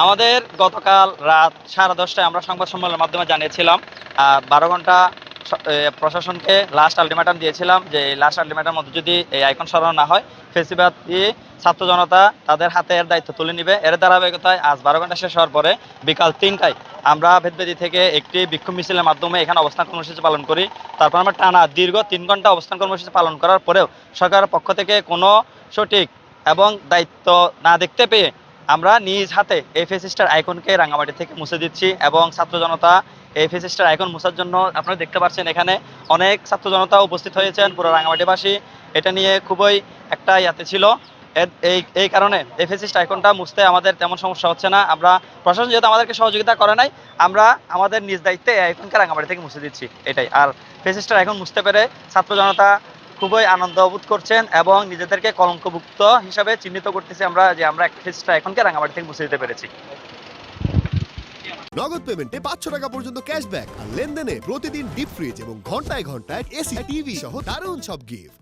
আমাদের গতকাল রাত 10:30টায় আমরা সংবাদ সম্মেলনের মাধ্যমে জানিয়েছিলাম 12 ঘন্টা প্রশাসনকে লাস্ট আলটিমেটাম দিয়েছিলাম যে লাস্ট আলটিমেটামের মধ্যে যদি এই আইকন সরানো না হয় ফেসিবাদী ছাত্র জনতা তাদের হাতে এর দায়িত্ব তুলে নিবে। এর ধারাবাহিকতায় আজ 12 ঘন্টা শেষ হওয়ার পরে বিকাল 3টায় আমরা ভেদবেদি থেকে একটি বিক্ষোভ মিছিলের মাধ্যমে এখানে অবস্থান কর্মসূচি পালন করি। তারপর আমরা টানা দীর্ঘ 3 ঘন্টা অবস্থান কর্মসূচি পালন করার পরেও সরকারের পক্ষ থেকে কোনো সঠিক এবং দায়িত্ব না দেখতে পেয়ে আমরা নিজ হাতে এই ফেসিস্টার আইকনকে রাঙামাটি থেকে মুছে দিচ্ছি এবং ছাত্র জনতা এই ফেসিস্টার আইকন মুছার জন্য আপনারা দেখতে পাচ্ছেন এখানে অনেক ছাত্র জনতা উপস্থিত হয়েছেন পুরো রাঙামাটিবাসী। এটা নিয়ে খুবই একটা ইয়াতে ছিল। এই কারণে এই ফেসিস্ট আইকনটা মুছতে আমাদের তেমন সমস্যা হচ্ছে না। আমরা প্রশাসন যেহেতু আমাদেরকে সহযোগিতা করে নাই, আমরা আমাদের নিজ দায়িত্বে এই আইকনকে রাঙামাটি থেকে মুছে দিচ্ছি এটাই। আর ফেসিস্টার আইকন মুছতে পেরে ছাত্র জনতা খুবই আনন্দ বোধ করছেন এবং নিজেদেরকে কলঙ্কমুক্ত হিসাবে চিহ্নিত করতেছি আমরা যে আমরা একটা ফেসিস্টার আইকনকে রাঙামাটি থেকে মুছে দিতে পেরেছি। নগদ পেমেন্টে 500 টাকা পর্যন্ত ক্যাশব্যাক আর লেনদেনে প্রতিদিন ডিপ ফ্রিজ এবং ঘন্টায় ঘন্টায় এসি টিভি সহ দারুণ সব গিফট।